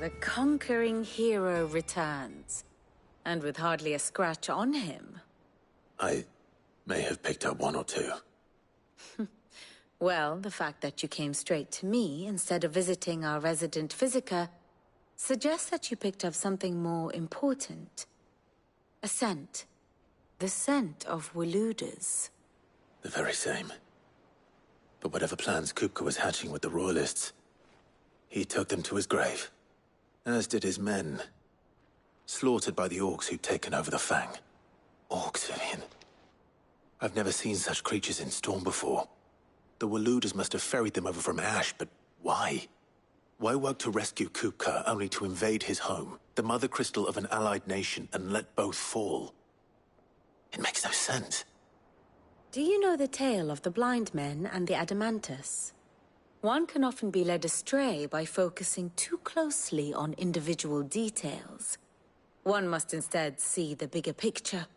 the conquering hero returns. And with hardly a scratch on him. I may have picked up one or two. Well, the fact that you came straight to me instead of visiting our resident physiker suggests that you picked up something more important. A scent. The scent of Waludas. The very same. But whatever plans Kupka was hatching with the Royalists, he took them to his grave. As did his men. Slaughtered by the orcs who'd taken over the Fang. Orcs, Vivian. I've never seen such creatures in Storm before. The Waludas must have ferried them over from Ash, but why? Why work to rescue Kupka only to invade his home, the mother crystal of an allied nation, and let both fall? It makes no sense. Do you know the tale of the blind men and the Adamantus? One can often be led astray by focusing too closely on individual details. One must instead see the bigger picture.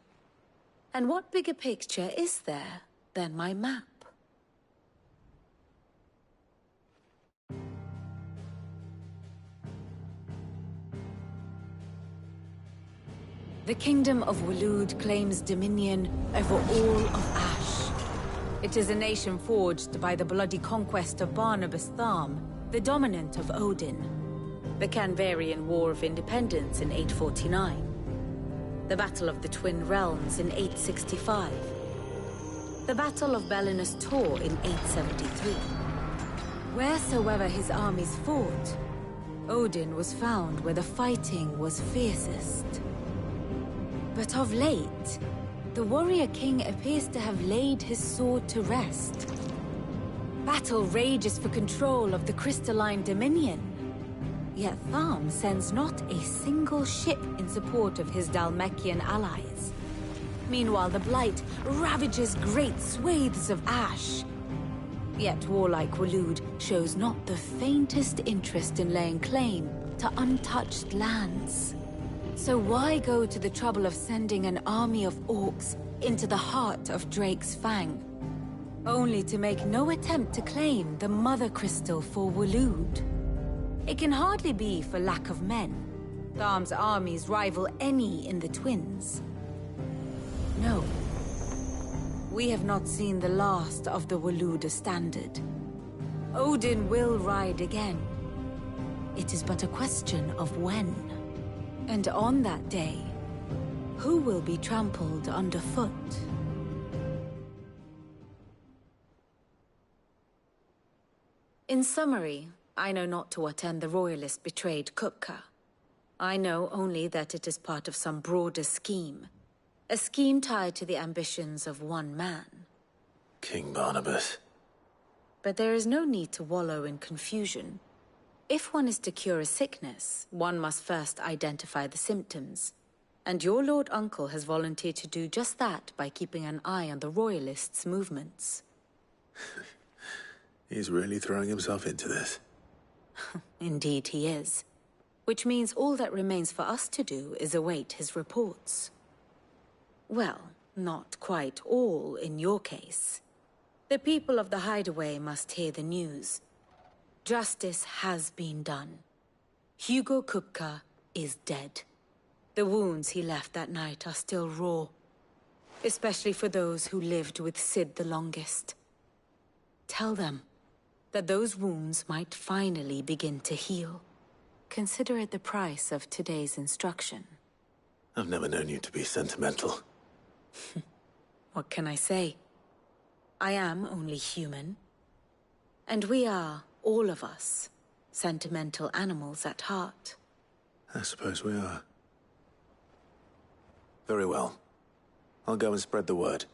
And what bigger picture is there than my map? The Kingdom of Waloed claims dominion over all of Ash. It is a nation forged by the bloody conquest of Barnabas Tharm, the dominant of Odin. The Canvarian War of Independence in 849. The Battle of the Twin Realms in 865. The Battle of Belinus Tor in 873. Wheresoever his armies fought, Odin was found where the fighting was fiercest. But of late, the warrior king appears to have laid his sword to rest. Battle rages for control of the crystalline dominion. Yet Tharm sends not a single ship in support of his Dhalmekian allies. Meanwhile, the Blight ravages great swathes of Ash. Yet warlike Waloed shows not the faintest interest in laying claim to untouched lands. So why go to the trouble of sending an army of orcs into the heart of Drake's Fang, only to make no attempt to claim the Mother Crystal for Waloed? It can hardly be for lack of men. Tharm's armies rival any in the Twins. No. We have not seen the last of the Waluda standard. Odin will ride again. It is but a question of when. And on that day, who will be trampled underfoot? In summary, I know not to what end the Royalists betrayed Kupka. I know only that it is part of some broader scheme. A scheme tied to the ambitions of one man. King Barnabas. But there is no need to wallow in confusion. If one is to cure a sickness, one must first identify the symptoms. And your Lord Uncle has volunteered to do just that by keeping an eye on the Royalists' movements. He's really throwing himself into this. Indeed he is. Which means all that remains for us to do is await his reports. Well, not quite all in your case. The people of the Hideaway must hear the news. Justice has been done. Hugo Kupka is dead. The wounds he left that night are still raw. Especially for those who lived with Sid the longest. Tell them that those wounds might finally begin to heal. Consider it the price of today's instruction. I've never known you to be sentimental. What can I say? I am only human. And we are, all of us, sentimental animals at heart. I suppose we are. Very well. I'll go and spread the word.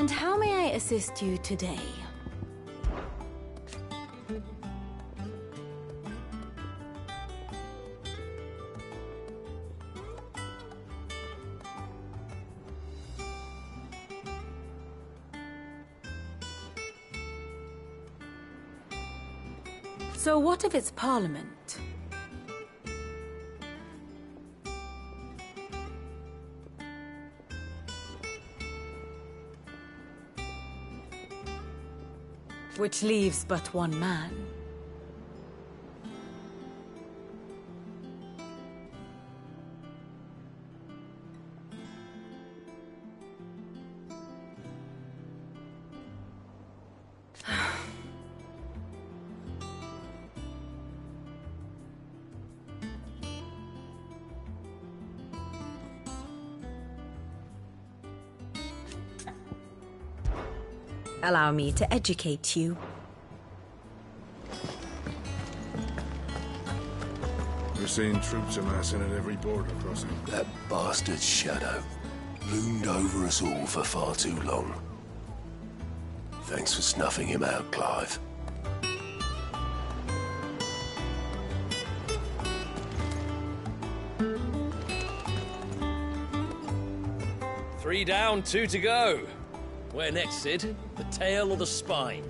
And how may I assist you today? So what of its parliament? Which leaves but one man. Allow me to educate you. We're seeing troops amassing at every border crossing. That bastard Shadow loomed over us all for far too long. Thanks for snuffing him out, Clive. Three down, two to go. Where next, Sid? The tail or the spine?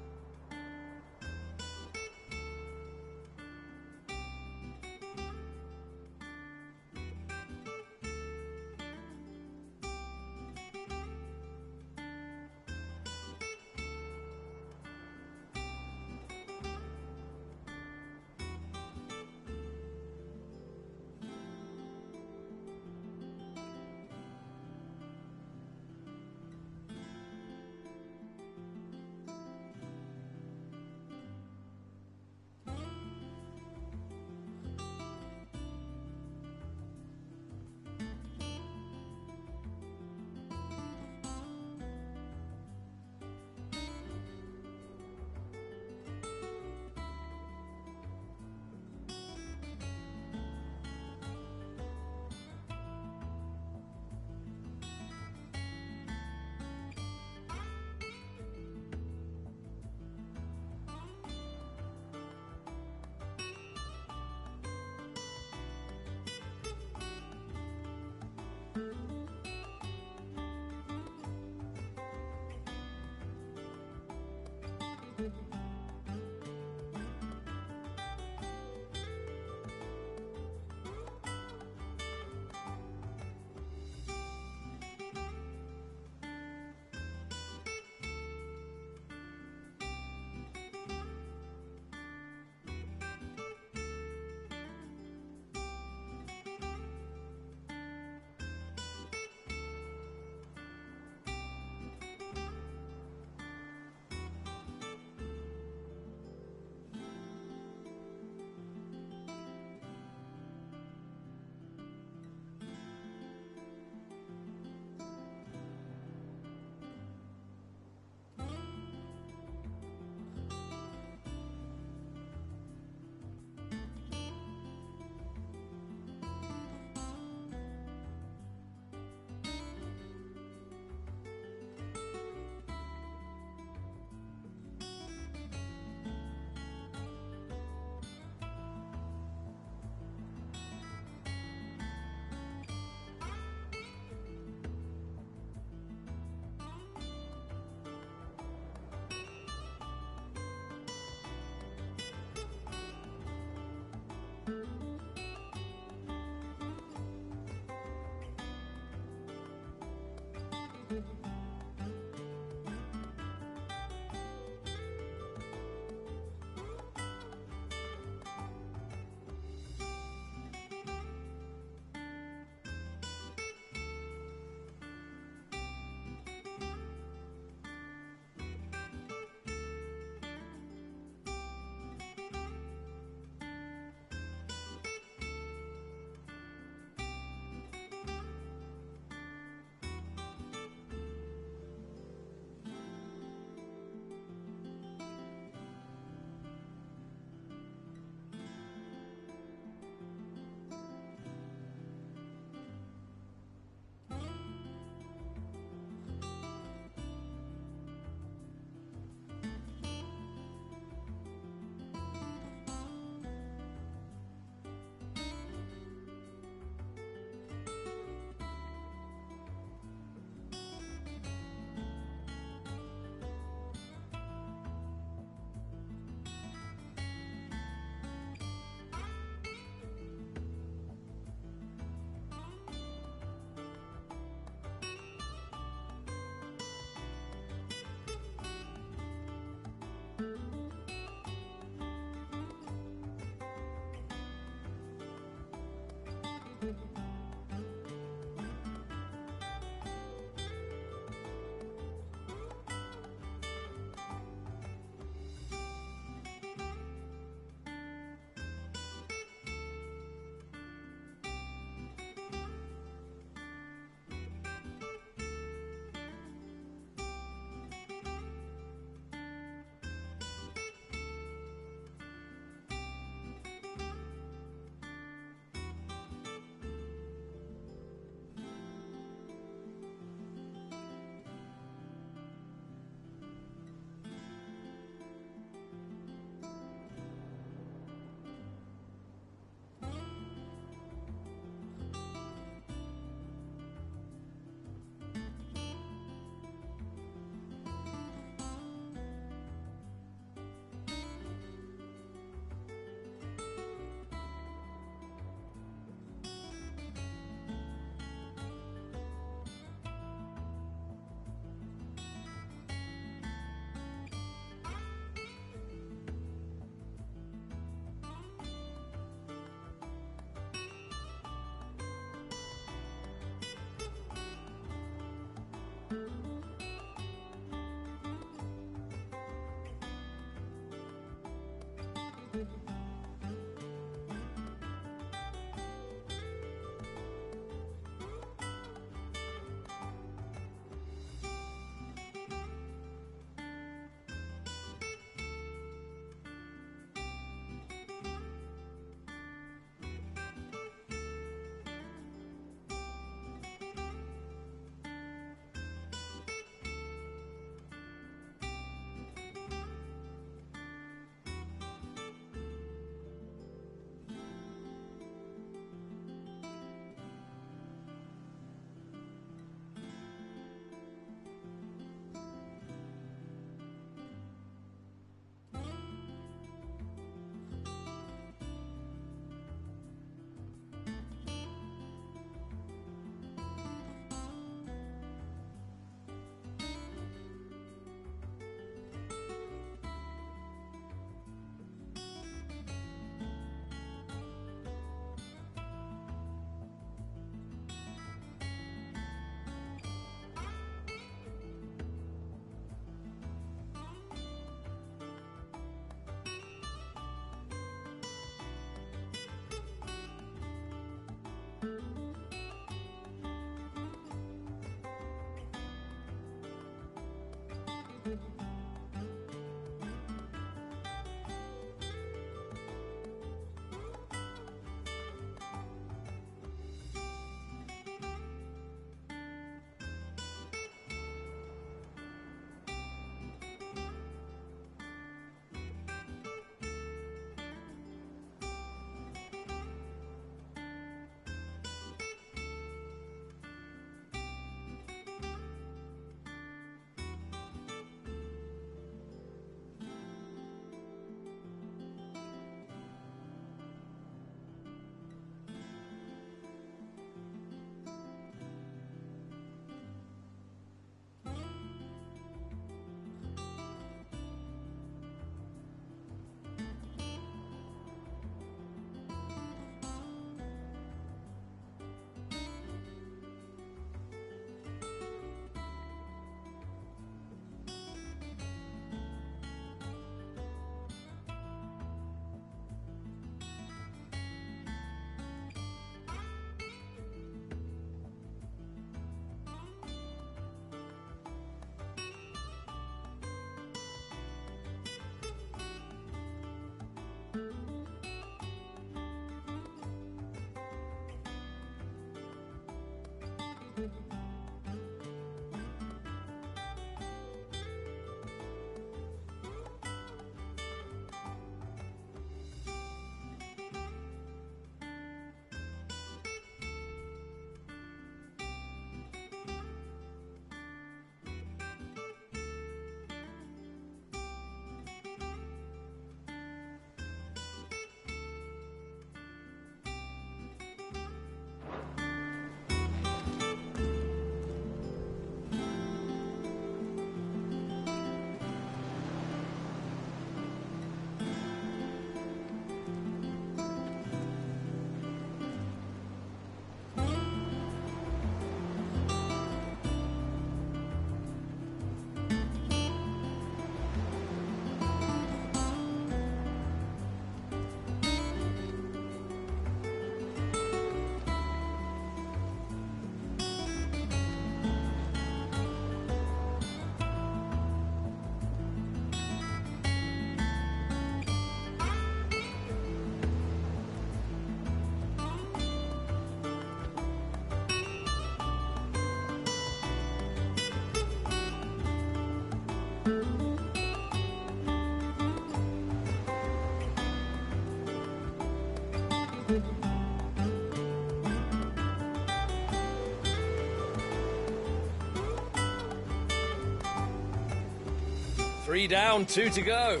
3 down, 2 to go.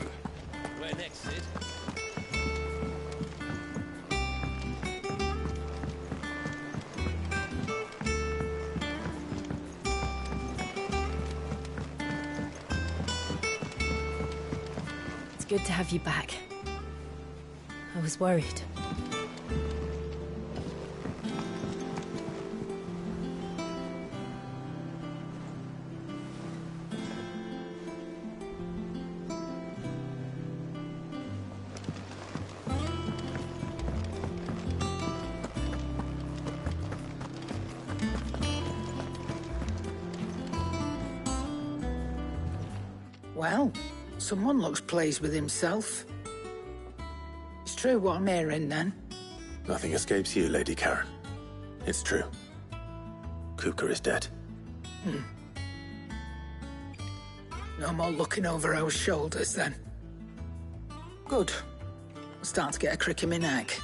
Where next, Sid? It's good to have you back. I was worried. Well, someone looks pleased with himself. It's true what I'm hearing, then. Nothing escapes you, Lady Karen. It's true. Kupka is dead. No more looking over our shoulders, then. Good. I'm starting to get a crick in my neck.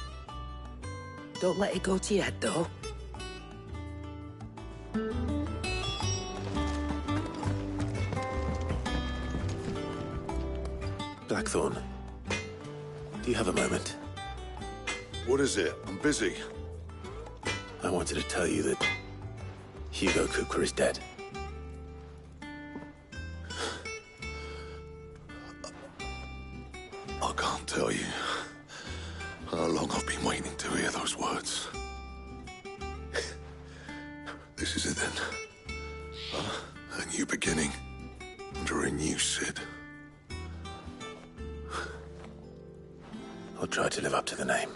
Don't let it go to your head, though. Blackthorn, do you have a moment? What is it? I'm busy. I wanted to tell you that Hugo Kupka is dead. I can't tell you how long I've been waiting to hear those words. This is it then. A new beginning under a new Sid. I'll try to live up to the name.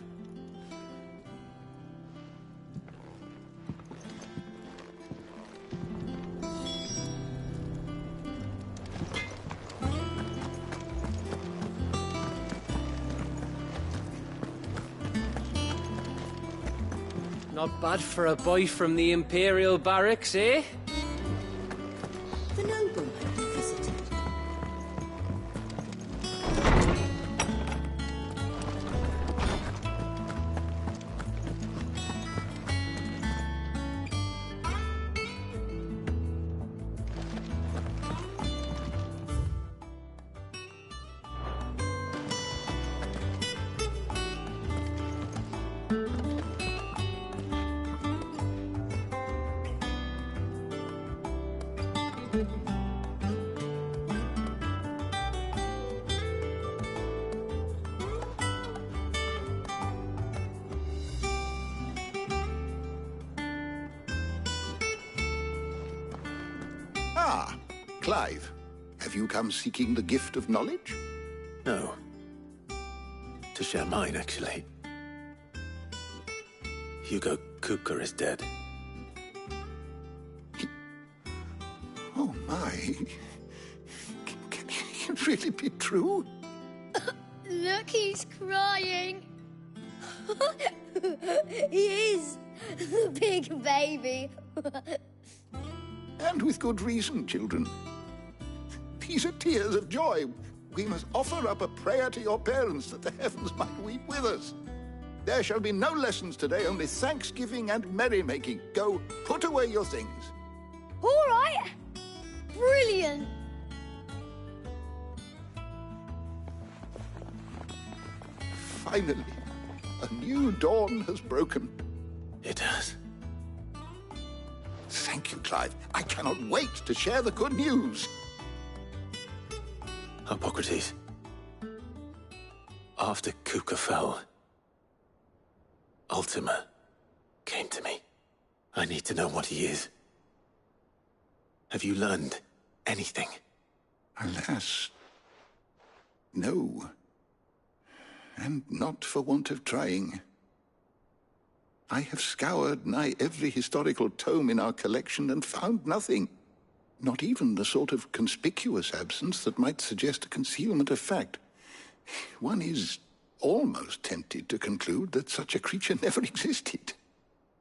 Not bad for a boy from the Imperial Barracks, eh? The nobleman you visited. Ah, Clive. Have you come seeking the gift of knowledge? No. To share mine, actually. Hugo Kupka is dead. Oh, my. Can it really be true? Look, he's crying. He is. The big baby. And with good reason, children. These are tears of joy. We must offer up a prayer to your parents that the heavens might weep with us. There shall be no lessons today, only thanksgiving and merrymaking. Go, put away your things. All right. Brilliant. Finally, a new dawn has broken. It has. Thank you, Clive. I cannot wait to share the good news. Hippocrates. After Kupka fell, Ultima came to me. I need to know what he is. Have you learned anything? Alas, no. And not for want of trying. I have scoured nigh every historical tome in our collection and found nothing. Not even the sort of conspicuous absence that might suggest a concealment of fact. One is almost tempted to conclude that such a creature never existed.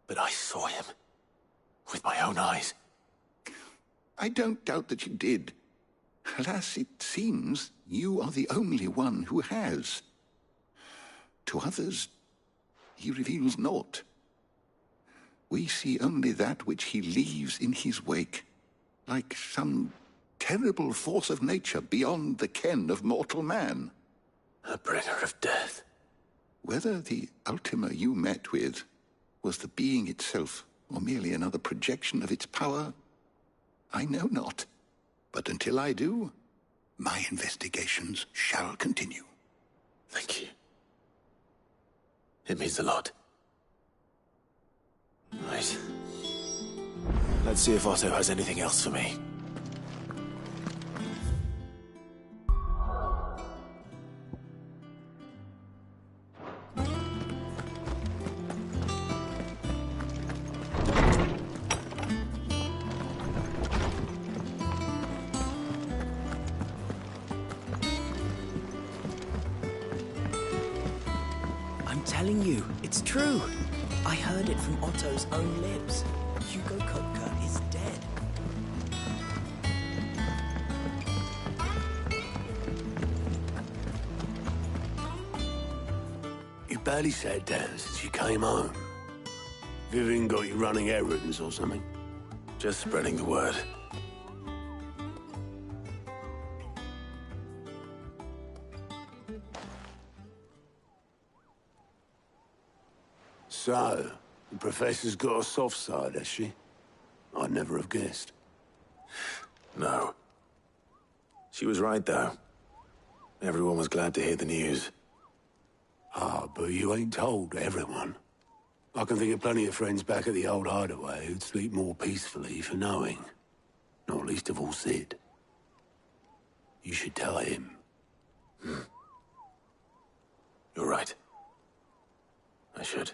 But I saw him. With my own eyes. I don't doubt that you did. Alas, it seems you are the only one who has. To others, he reveals naught. We see only that which he leaves in his wake, like some terrible force of nature beyond the ken of mortal man. A bringer of death. Whether the Ultima you met with was the being itself, or merely another projection of its power, I know not. But until I do, my investigations shall continue. Thank you. It means a lot. Right. Let's see if Otto has anything else for me. telling you, it's true. I heard it from Otto's own lips. Hugo Kupka is dead. You barely sat down since you came home. Vivian got you running errands or something? Just spreading the word. So, the Professor's got a soft side, has she? I'd never have guessed. No. She was right, though. Everyone was glad to hear the news. Ah, but you ain't told everyone. I can think of plenty of friends back at the old hideaway who'd sleep more peacefully for knowing. Not least of all Sid. You should tell him. You're right. I should.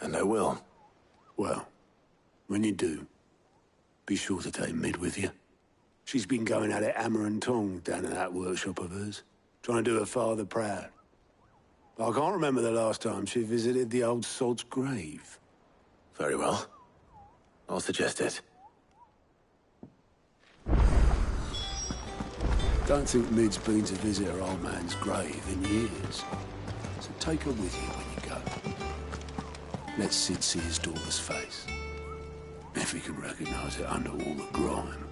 And I will. Well, when you do, be sure to take Mid with you. She's been going at it hammer and tong down in that workshop of hers, trying to do her father proud. But I can't remember the last time she visited the old sod's grave. Very well. I'll suggest it. Don't think Mid's been to visit her old man's grave in years. So take her with you when you go. Let Sid see his daughter's face. If he can recognize it under all the grime.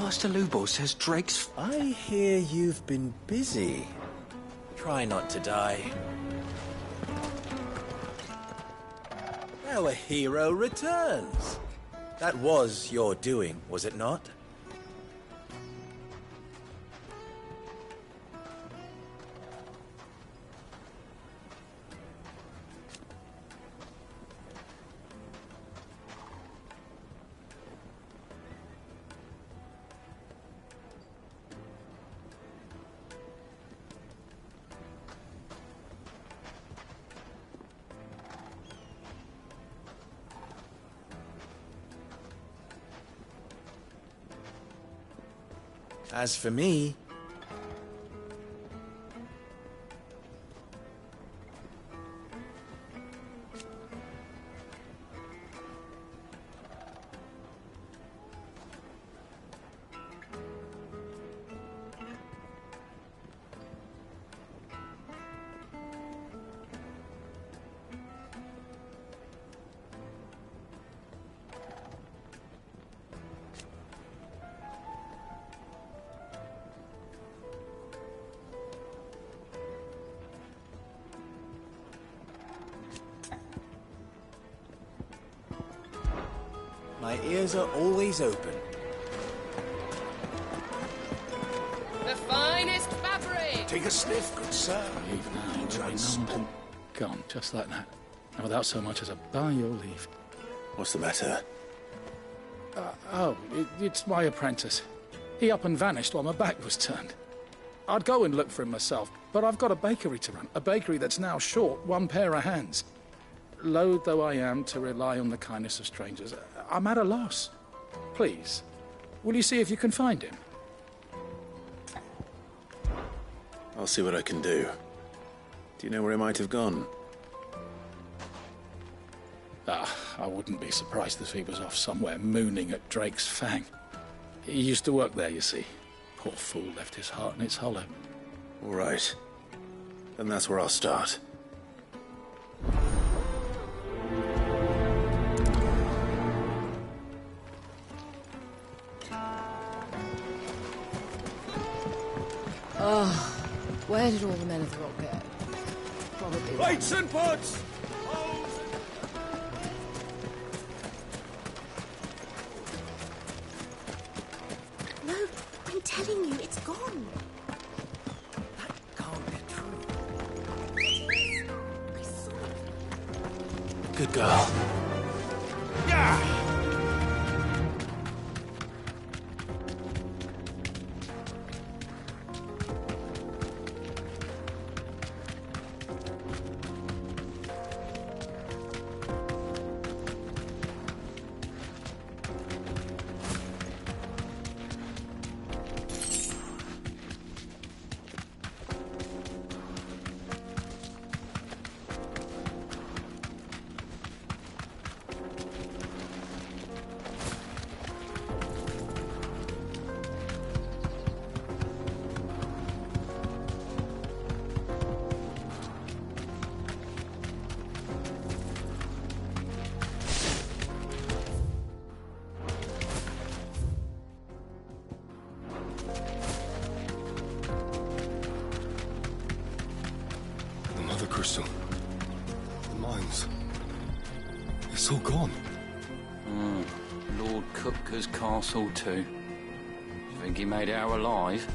Master Lubo says Drake's... I hear you've been busy. Try not to die. Our hero returns. That was your doing, was it not? As for me... My ears are always open. The finest fabric! Take a sniff, good sir. Gone, just like that. And without so much as a by your leave. What's the matter? It's my apprentice. He up and vanished while my back was turned. I'd go and look for him myself, but I've got a bakery to run. A bakery that's now short one pair of hands. Loath though I am to rely on the kindness of strangers, I'm at a loss. Please, will you see if you can find him? I'll see what I can do. Do you know where he might have gone? I wouldn't be surprised if he was off somewhere mooning at Drake's Fang. He used to work there, you see. Poor fool left his heart in its hollow. All right. Then that's where I'll start. Where did all the men of the rock go? Probably... Lights and pots! No, I'm telling you, it's gone. That can't be true. I saw it. Good girl. Yeah! Crystal. The mines. It's all gone. Lord Kupka's castle too. You think he made it out alive?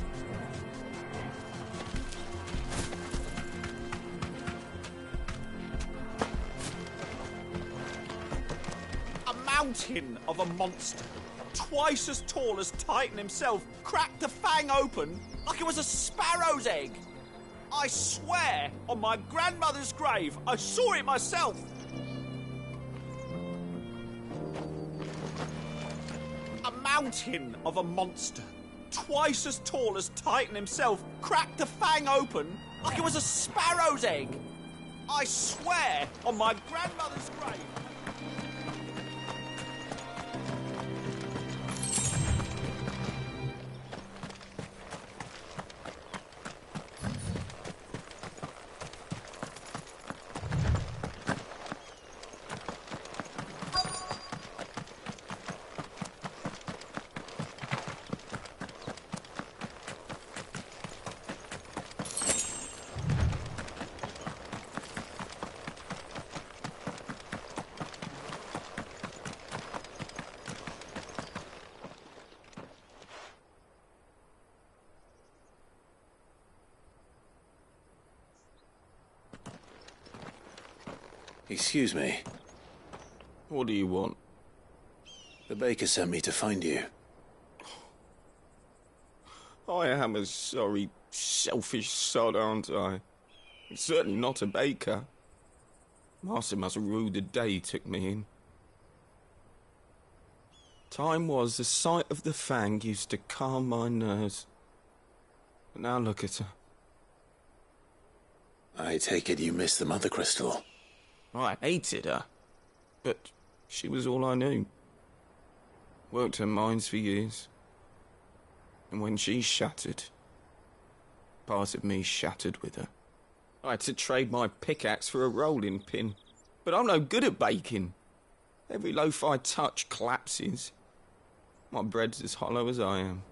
A mountain of a monster, twice as tall as Titan himself, cracked the fang open like it was a sparrow's egg. I swear, on my grandmother's grave, I saw it myself. A mountain of a monster, twice as tall as Titan himself, cracked the fang open like it was a sparrow's egg. I swear, on my grandmother's grave. Excuse me. What do you want? The baker sent me to find you. I am a sorry, selfish sod, aren't I? I'm certainly not a baker. Master must rue the day he took me in. Time was the sight of the fang used to calm my nerves. But now look at her. I take it you miss the Mother Crystal. I hated her, but she was all I knew. Worked her mines for years. And when she shattered, part of me shattered with her. I had to trade my pickaxe for a rolling pin, but I'm no good at baking. Every loaf I touch collapses. My bread's as hollow as I am.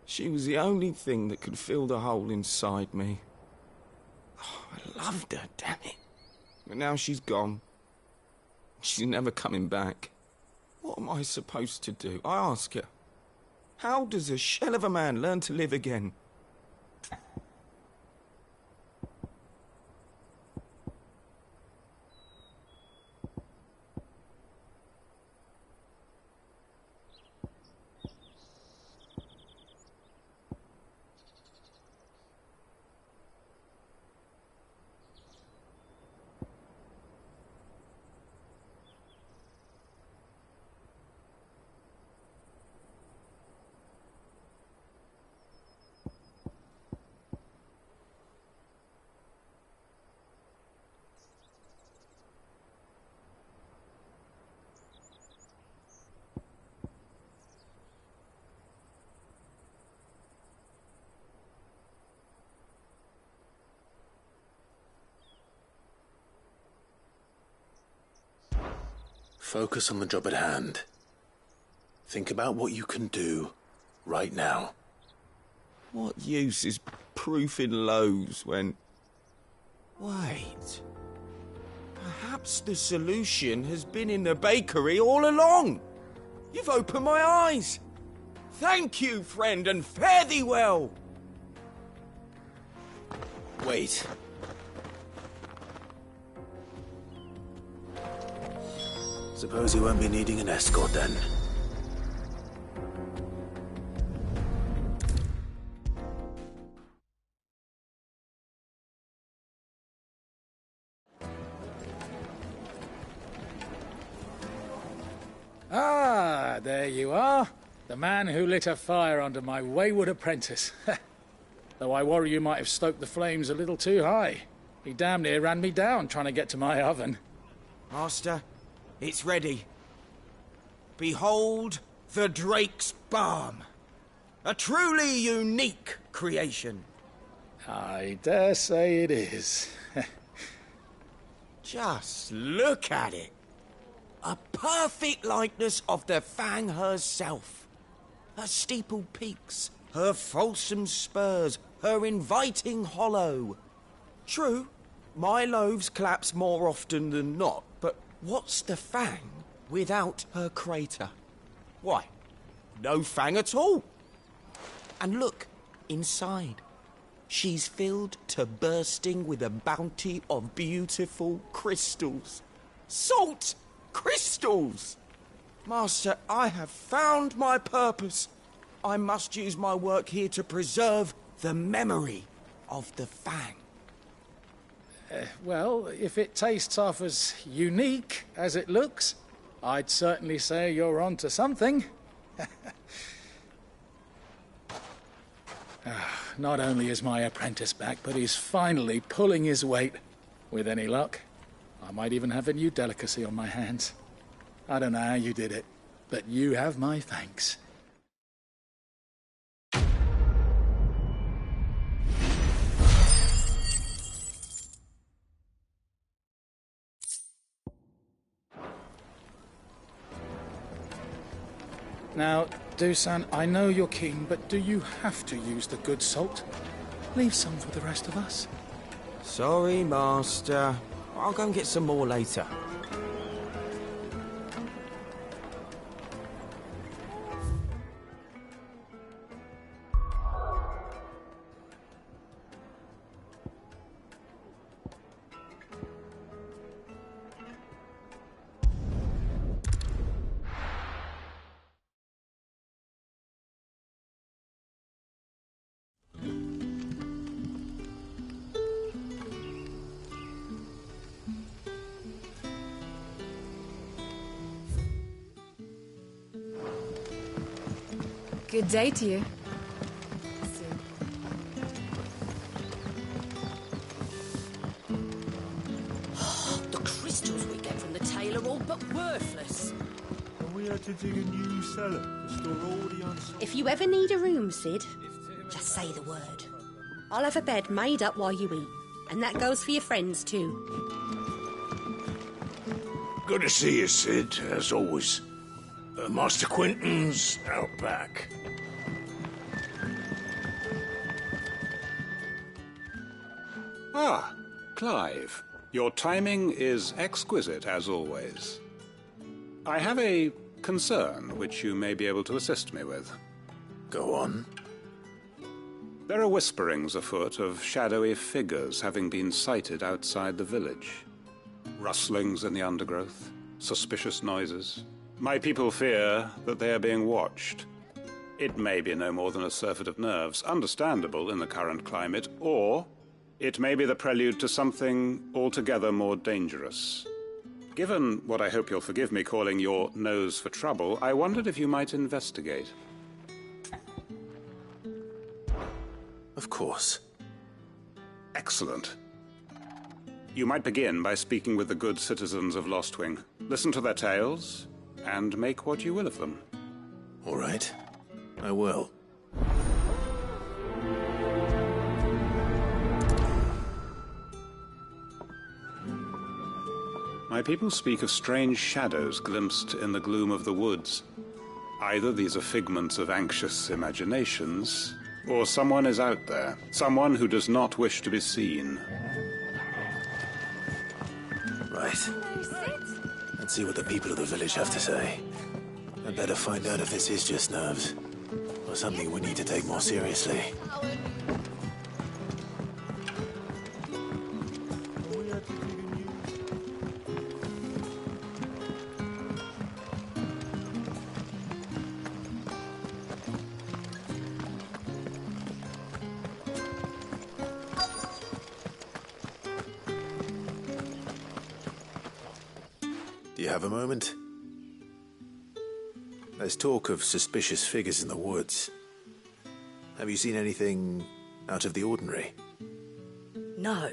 She was the only thing that could fill the hole inside me. Oh, I loved her, damn it. But now she's gone. She's never coming back. What am I supposed to do? I ask her. How does a shell of a man learn to live again? Focus on the job at hand. Think about what you can do right now. What use is proofing loaves when... Wait. Perhaps the solution has been in the bakery all along. You've opened my eyes. Thank you, friend, and fare thee well. Wait. Suppose you won't be needing an escort then. Ah, there you are. The man who lit a fire under my wayward apprentice. Though I worry you might have stoked the flames a little too high. He damn near ran me down trying to get to my oven. Master, it's ready. Behold the Drake's Balm. A truly unique creation. I dare say it is. Just look at it. A perfect likeness of the Fang herself. Her steepled peaks, her fulsome spurs, her inviting hollow. True, my loaves collapse more often than not, but what's the Fang without her crater? Why, no Fang at all. And look, inside. She's filled to bursting with a bounty of beautiful crystals. Salt crystals! Master, I have found my purpose. I must use my work here to preserve the memory of the Fang. Well, if it tastes half as unique as it looks, I'd certainly say you're on to something. Not only is my apprentice back, but he's finally pulling his weight. With any luck, I might even have a new delicacy on my hands. I don't know how you did it, but you have my thanks. Now, Dusan, I know you're keen, but do you have to use the good salt? Leave some for the rest of us. Sorry, Master. I'll go and get some more later. Good day to you. The crystals we get from the tail are all but worthless. And we had to dig a new cellar to store all the unsold. If you ever need a room, Sid, just say the word. I'll have a bed made up while you eat. And that goes for your friends, too. Good to see you, Sid, as always. Master Quentin's out back. Ah, Clive. Your timing is exquisite, as always. I have a concern which you may be able to assist me with. Go on. There are whisperings afoot of shadowy figures having been sighted outside the village. Rustlings in the undergrowth, suspicious noises. My people fear that they are being watched. It may be no more than a surfeit of nerves, understandable in the current climate, or it may be the prelude to something altogether more dangerous. Given what I hope you'll forgive me calling your nose for trouble, I wondered if you might investigate. Of course. Excellent. You might begin by speaking with the good citizens of Lostwing. Listen to their tales, and make what you will of them. All right. I will. My people speak of strange shadows glimpsed in the gloom of the woods. Either these are figments of anxious imaginations, or someone is out there. Someone who does not wish to be seen. Right. Let's see what the people of the village have to say. I'd better find out if this is just nerves, or something we need to take more seriously. Do you have a moment? There's talk of suspicious figures in the woods. Have you seen anything out of the ordinary? No,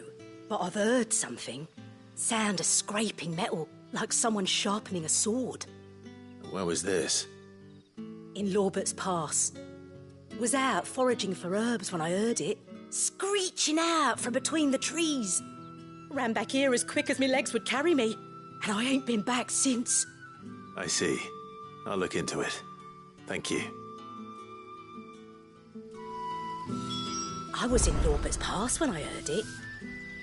but I've heard something. Sound of scraping metal, like someone sharpening a sword. Where was this? In Lorbert's Pass. Was out foraging for herbs when I heard it, screeching out from between the trees. Ran back here as quick as my legs would carry me, and I ain't been back since. I see. I'll look into it. Thank you. I was in Lorbert's Pass when I heard it.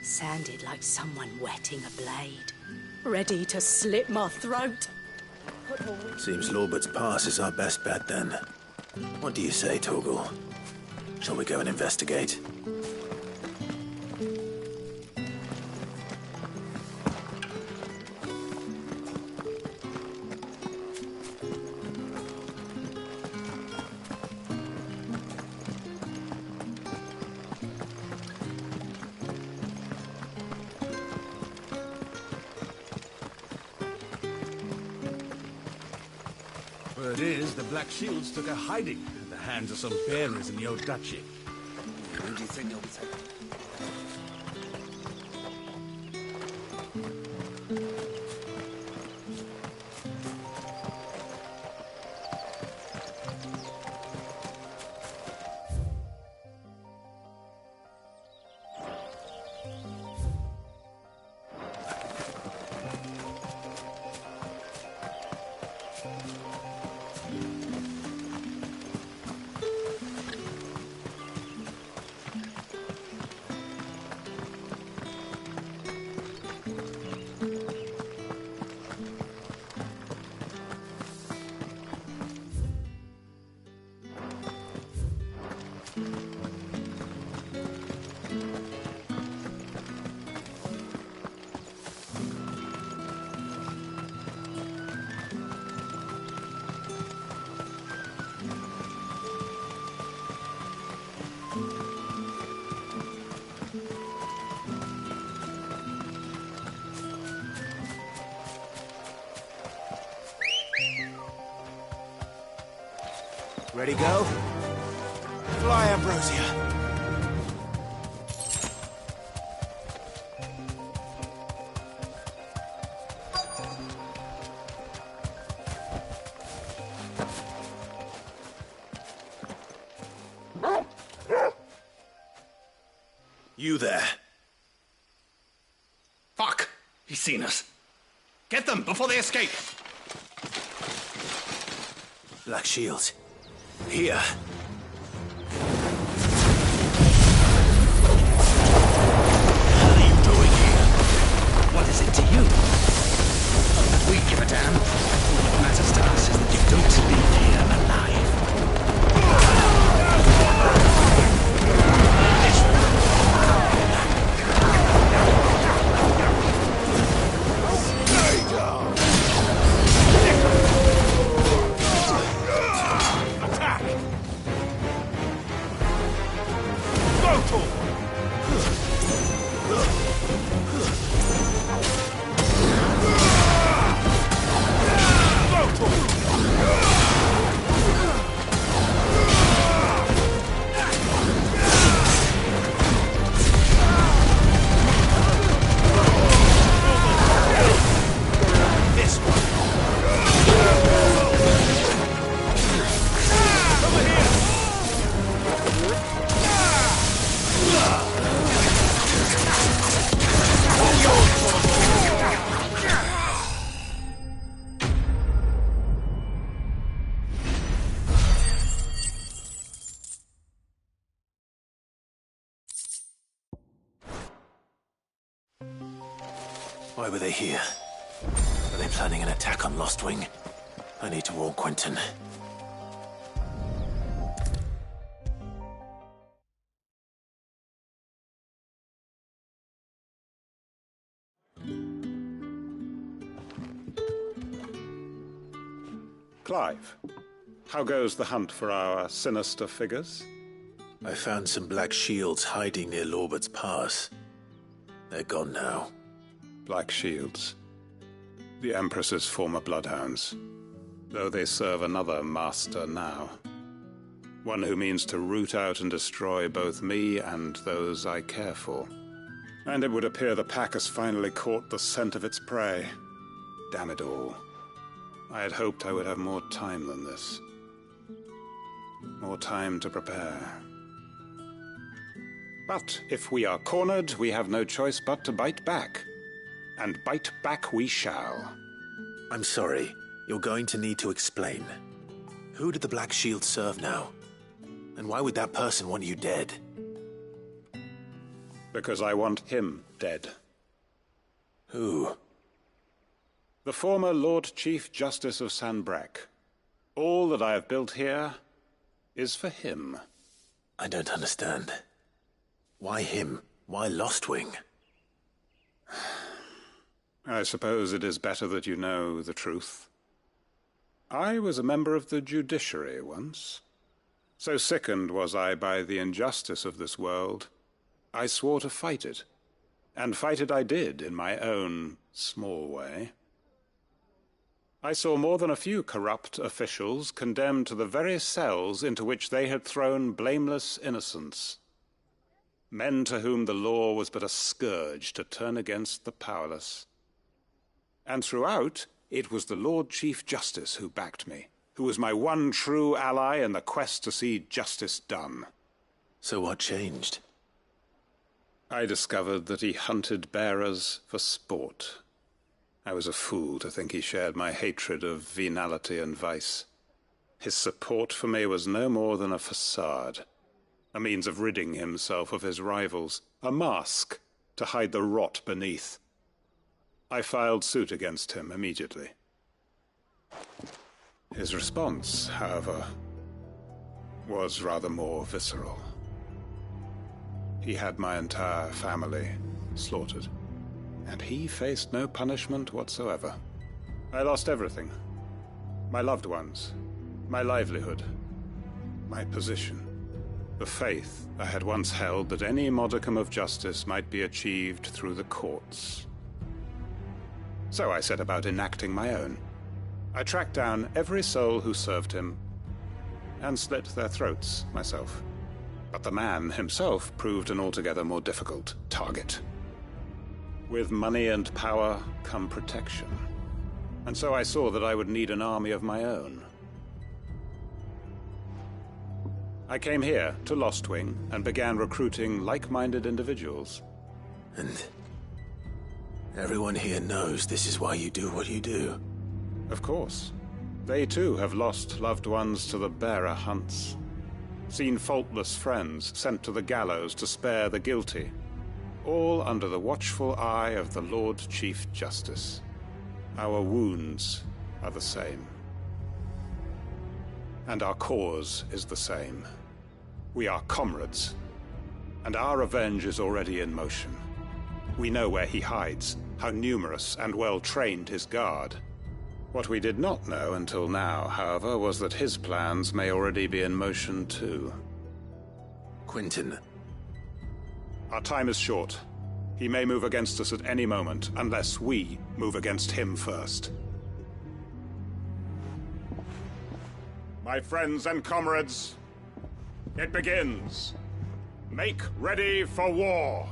Sounded like someone whetting a blade, ready to slit my throat. Seems Lorbert's Pass is our best bet, then. What do you say, Torgal? Shall we go and investigate? Word is, the Black Shields took a hiding at the hands of some bearers in the old duchy. Who do you think they'll be taking? Ready, go? Fly, Ambrosia. You there. Fuck! He's seen us. Get them before they escape! Black Shields. Here. What are you doing here? What is it to you? Not that we give a damn. What matters to us is that you don't leave here alive. Why were they here? Are they planning an attack on Lost Wing? I need to warn Quentin. Clive, how goes the hunt for our sinister figures? I found some Black Shields hiding near Lorbert's Pass. They're gone now. Black Shields. The Empress's former bloodhounds. Though they serve another master now. One who means to root out and destroy both me and those I care for. And it would appear the pack has finally caught the scent of its prey. Damn it all. I had hoped I would have more time than this. More time to prepare. But if we are cornered, we have no choice but to bite back. And bite back we shall. I'm sorry. You're going to need to explain. Who did the Black Shield serve now? And why would that person want you dead? Because I want him dead. Who? The former Lord Chief Justice of Sanbreque. All that I have built here is for him. I don't understand. Why him? Why Lost Wing? I suppose it is better that you know the truth. I was a member of the judiciary once. So sickened was I by the injustice of this world, I swore to fight it. And fight it I did, in my own small way. I saw more than a few corrupt officials condemned to the very cells into which they had thrown blameless innocents. Men to whom the law was but a scourge to turn against the powerless. And throughout, it was the Lord Chief Justice who backed me, who was my one true ally in the quest to see justice done. So what changed? I discovered that he hunted bearers for sport. I was a fool to think he shared my hatred of venality and vice. His support for me was no more than a facade, a means of ridding himself of his rivals, a mask to hide the rot beneath. I filed suit against him immediately. His response, however, was rather more visceral. He had my entire family slaughtered, and he faced no punishment whatsoever. I lost everything. My loved ones, my livelihood, my position, the faith I had once held that any modicum of justice might be achieved through the courts. So I set about enacting my own. I tracked down every soul who served him, and slit their throats myself. But the man himself proved an altogether more difficult target. With money and power come protection. And so I saw that I would need an army of my own. I came here to Lostwing and began recruiting like-minded individuals. And everyone here knows this is why you do what you do. Of course. They too have lost loved ones to the bearer hunts. Seen faultless friends sent to the gallows to spare the guilty. All under the watchful eye of the Lord Chief Justice. Our wounds are the same. And our cause is the same. We are comrades. And our revenge is already in motion. We know where he hides, how numerous and well-trained his guard. What we did not know until now, however, was that his plans may already be in motion too. Quentin. Our time is short. He may move against us at any moment, unless we move against him first. My friends and comrades, it begins. Make ready for war.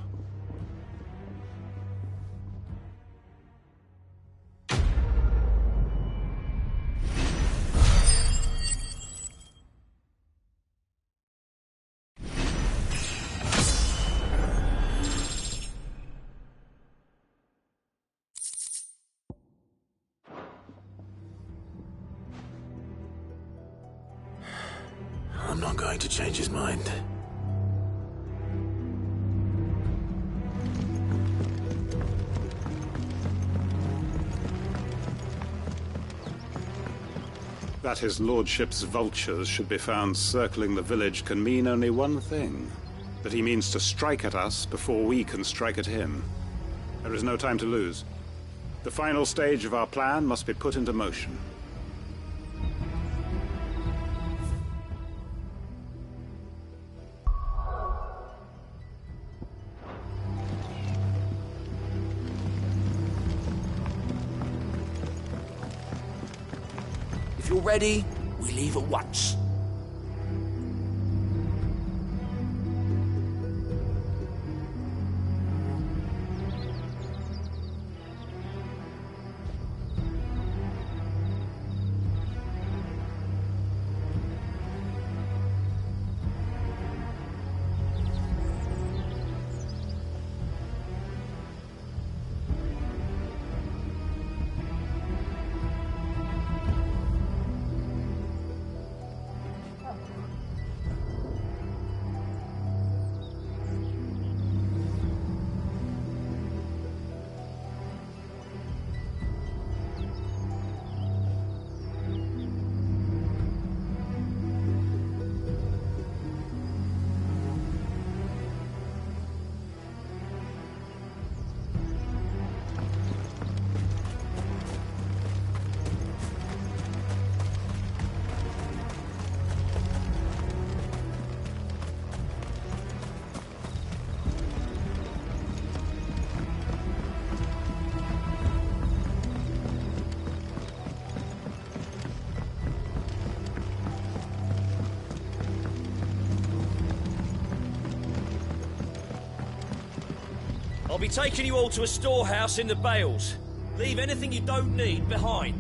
I'm not going to change his mind. That his lordship's vultures should be found circling the village can mean only one thing. That he means to strike at us before we can strike at him. There is no time to lose. The final stage of our plan must be put into motion. If you're ready, we leave at once. I'll be taking you all to a storehouse in the Bales. Leave anything you don't need behind.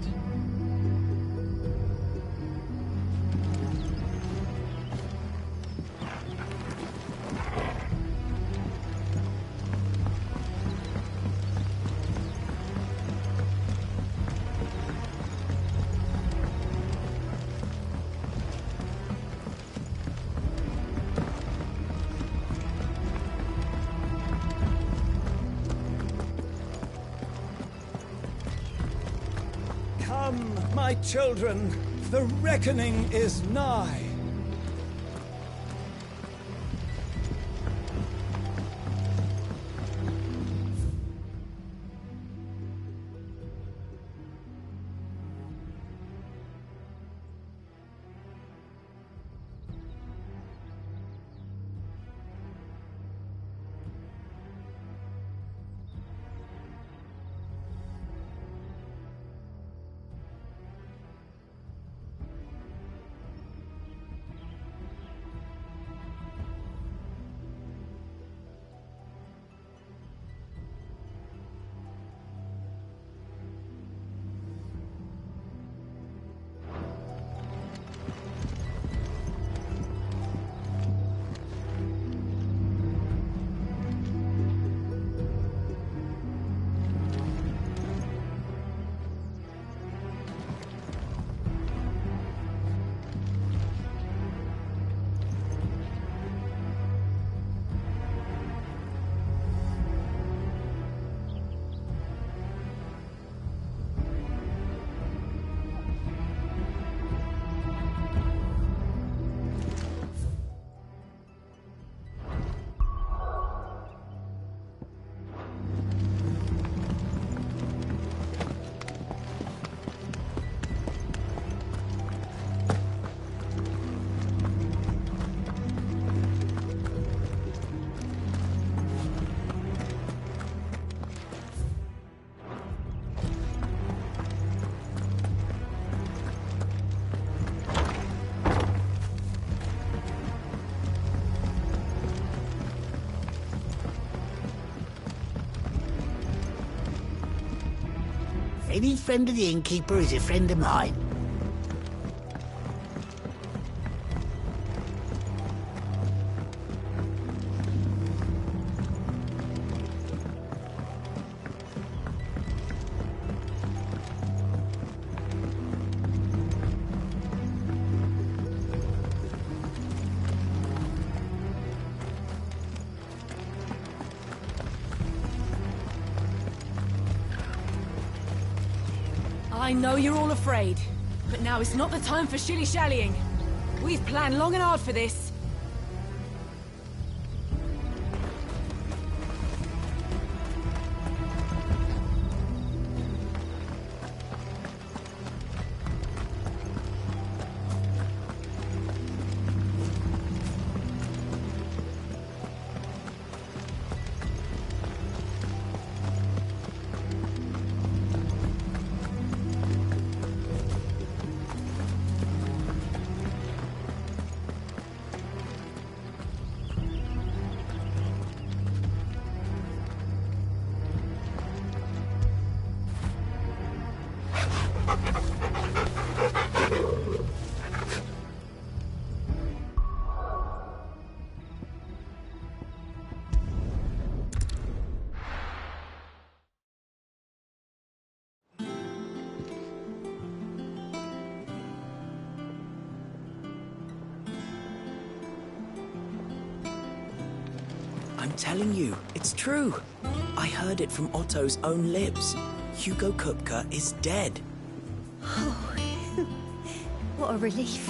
Come, my children, the reckoning is nigh. Any friend of the innkeeper is a friend of mine. I know you're all afraid, but now is not the time for shilly-shallying. We've planned long and hard for this. I'm telling you, it's true. I heard it from Otto's own lips. Hugo Kupka is dead. Oh, what a relief.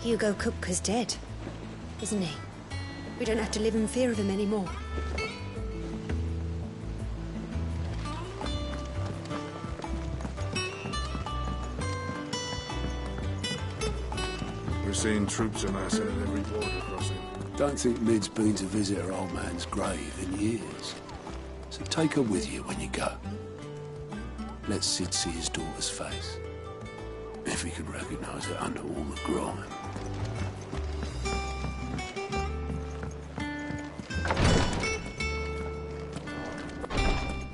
Hugo Kupka's dead, isn't he? We don't have to live in fear of him anymore. We're seeing troops amassing at every border crossing. Don't think Mid's been to visit her old man's grave in years. So take her with you when you go. Let Sid see his daughter's face. If he can recognise it under all the grime.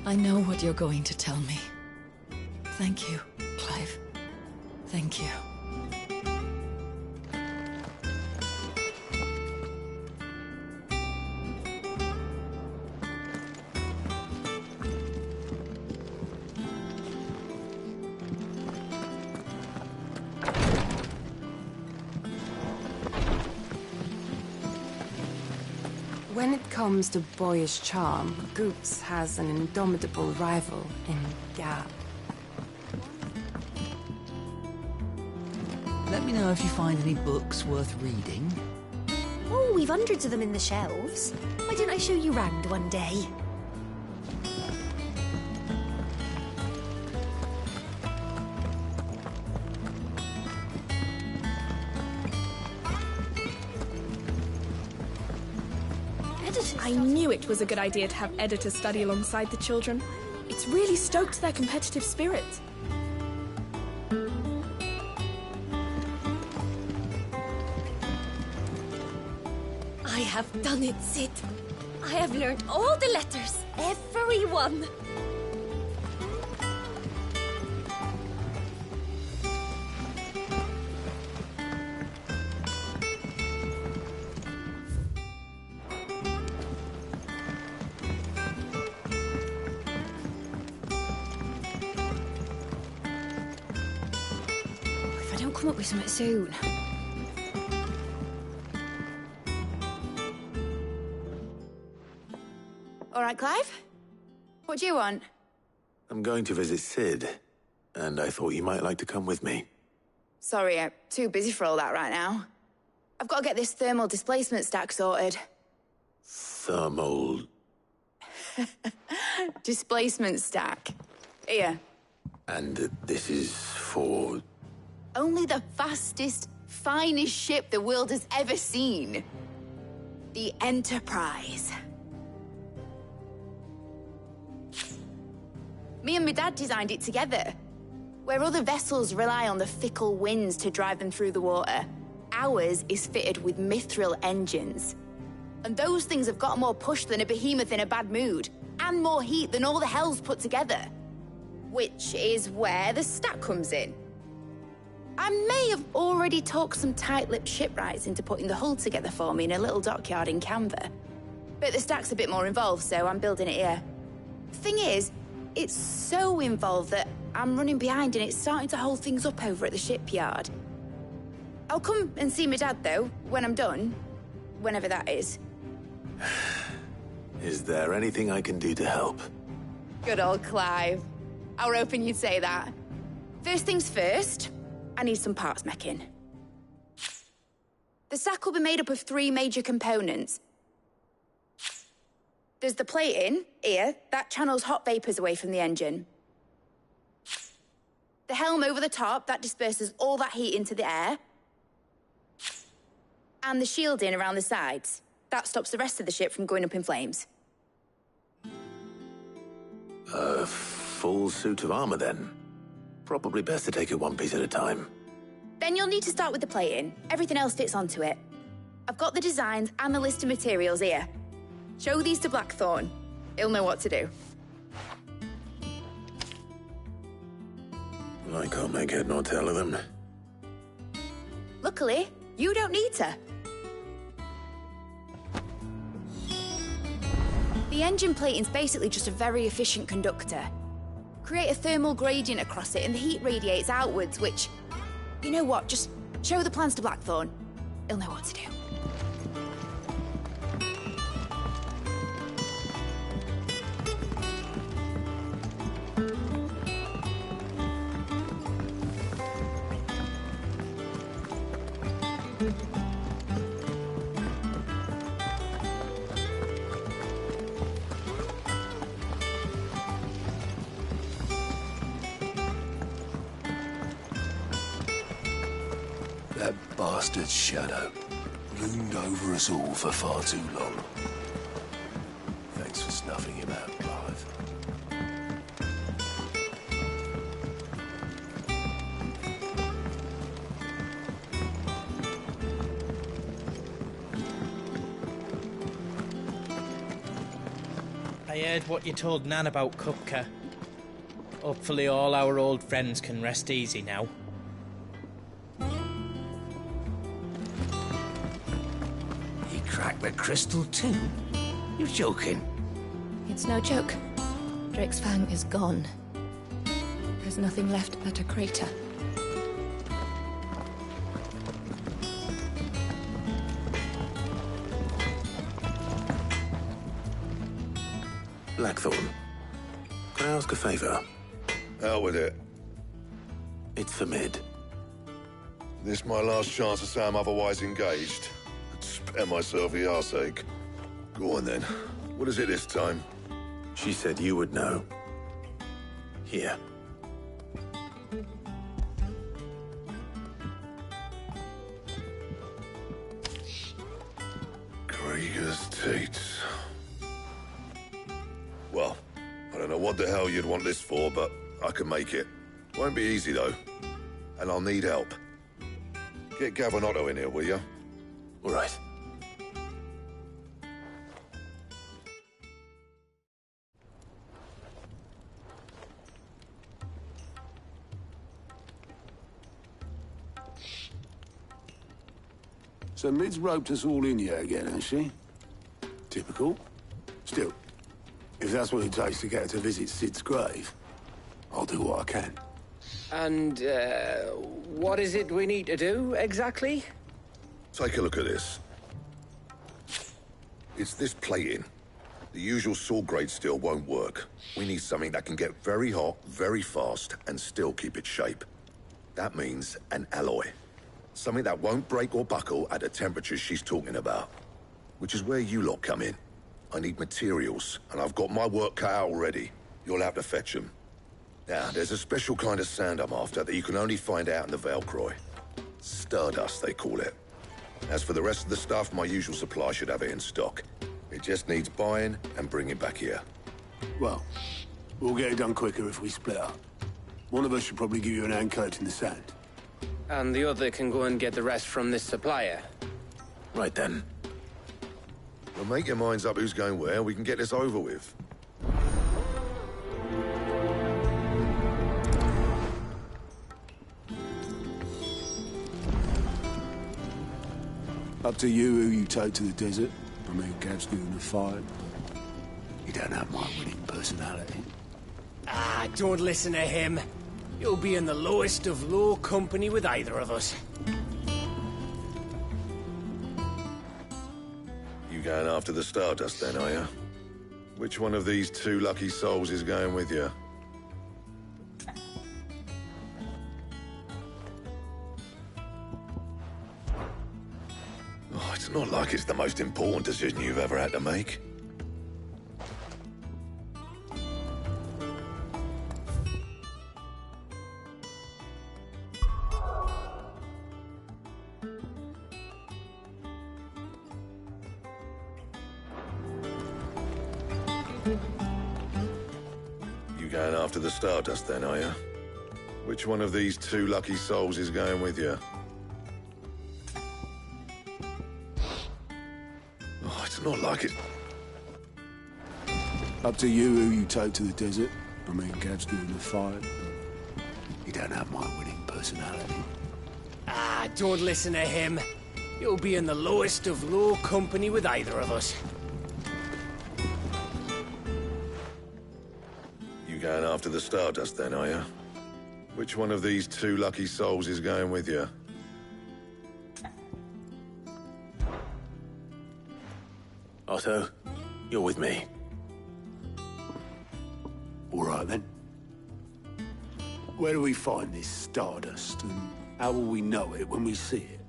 I know what you're going to tell me. Thank you, Clive. Thank you. When it comes to boyish charm, Goops has an indomitable rival in Gab. Let me know if you find any books worth reading. Oh, we've hundreds of them in the shelves. Why don't I show you round one day? I knew it was a good idea to have editors study alongside the children. It's really stoked their competitive spirit. I have done it, Sid. I have learned all the letters, every one. If I don't come up with something soon. All right, Clive? What do you want? I'm going to visit Sid, and I thought you might like to come with me. Sorry, I'm too busy for all that right now. I've got to get this thermal displacement stack sorted. Thermal... Displacement stack. Here. And this is for... Only the fastest, finest ship the world has ever seen. The Enterprise. Me and my dad designed it together. Where other vessels rely on the fickle winds to drive them through the water, ours is fitted with mithril engines. And those things have got more push than a behemoth in a bad mood, and more heat than all the hells put together. Which is where the stack comes in. I may have already talked some tight-lipped shipwrights into putting the hull together for me in a little dockyard in Canva. But the stack's a bit more involved, so I'm building it here. Thing is, it's so involved that I'm running behind and it's starting to hold things up over at the shipyard. I'll come and see my dad, though, when I'm done. Whenever that is. Is there anything I can do to help? Good old Clive. I were hoping you'd say that. First things first, I need some parts mecking. The sack will be made up of 3 major components. There's the plating, here, that channels hot vapors away from the engine. The helm over the top, that disperses all that heat into the air. And the shielding around the sides. That stops the rest of the ship from going up in flames. A full suit of armor, then? Probably best to take it one piece at a time. Then you'll need to start with the plating. Everything else fits onto it. I've got the designs and the list of materials here. Show these to Blackthorn. He'll know what to do. I can't make head nor tail of them. Luckily, you don't need to. The engine plating's basically just a very efficient conductor. Create a thermal gradient across it and the heat radiates outwards, which... You know what, just show the plans to Blackthorn. He'll know what to do. That bastard Shadow loomed over us all for far too long. Thanks for snuffing him out, Clive. I heard what you told Nan about Kupka. Hopefully all our old friends can rest easy now. Crack the crystal too? You're joking. It's no joke. Drake's Fang is gone. There's nothing left but a crater. Blackthorn, can I ask a favor? Out with it. It's for Mid. This my last chance to say I'm otherwise engaged. Spare myself the arseache. Go on then. What is it this time? She said you would know. Here. Krieger's Tates. Well, I don't know what the hell you'd want this for, but I can make it. Won't be easy, though. And I'll need help. Get Gavin in here, will you? All right. So Mid's roped us all in here again, has she? Typical. Still, if that's what it takes to get her to visit Sid's grave, I'll do what I can. And, what is it we need to do, exactly? Take a look at this. It's this plating. The usual sword-grade steel won't work. We need something that can get very hot, very fast, and still keep its shape. That means an alloy. Something that won't break or buckle at the temperatures she's talking about. Which is where you lot come in. I need materials, and I've got my work cut out already. You'll have to fetch them. Now, there's a special kind of sand I'm after that you can only find out in the Valcroy. Stardust, they call it. As for the rest of the stuff, my usual supply should have it in stock. It just needs buying and bringing back here. Well, we'll get it done quicker if we split up. One of us should probably give you an hand collecting the sand. And the other can go and get the rest from this supplier. Right then. Well, make your minds up who's going where. We can get this over with. Up to you who you take to the desert. I mean, Gav's given a fight. You don't have my winning personality. Ah, don't listen to him. You'll be in the lowest of low company with either of us. You going after the Stardust then, are you? Which one of these two lucky souls is going with you? Oh, it's not like it's the most important decision you've ever had to make. You going after the Stardust then, are you? Which one of these two lucky souls is going with you? Oh, it's not like it. Up to you who you take to the desert. I mean, Gav's given a fight. You don't have my winning personality. Ah, don't listen to him. You'll be in the lowest of low company with either of us. You going after the Stardust then, are you? Which one of these two lucky souls is going with you? Otto, you're with me. All right, then. Where do we find this Stardust, and how will we know it when we see it?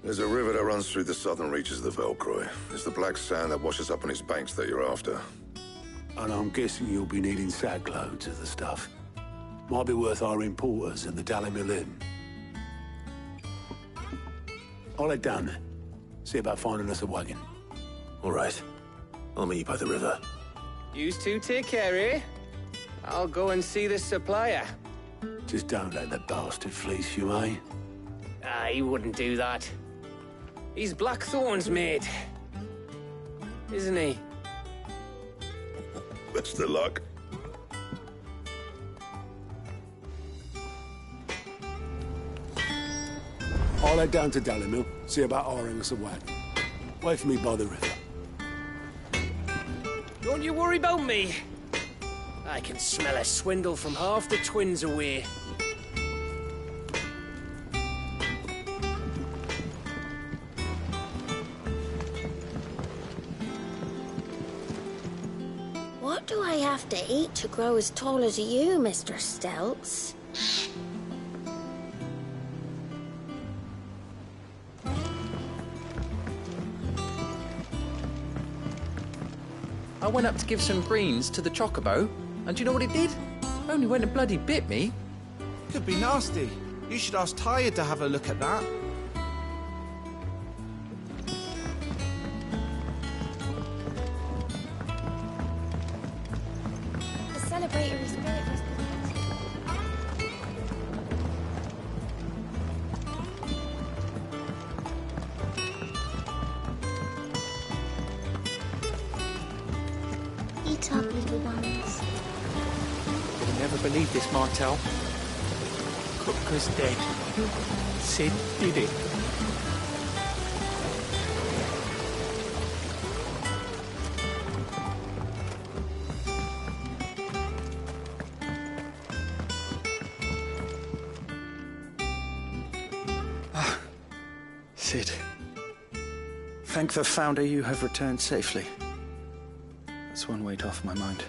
There's a river that runs through the southern reaches of the Velcroy. It's the black sand that washes up on its banks that you're after. And I'm guessing you'll be needing sack loads of the stuff. Might be worth our importers at the Dalimil Inn. I'll head down there. See about finding us a wagon. All right. I'll meet you by the river. Yous two take care, eh? I'll go and see this supplier. Just don't let the bastard fleece you, eh? Ah, he wouldn't do that. He's Blackthorn's mate. Isn't he? Best of luck. I'll head down to Dalimil, see about hiring us a wagon. Wait for me by the river. Don't you worry about me. I can smell a swindle from half the twins away. What do I have to eat to grow as tall as you, Mr. Stelts? I went up to give some greens to the chocobo, and do you know what it did? Only went and bloody bit me. Could be nasty. You should ask Tired to have a look at that. The celebratory spirit was... Eat up, little ones. You'll never believe this, Martel. Kupka's dead. Sid did it. Sid. Thank the Founder you have returned safely. That's one weight off my mind.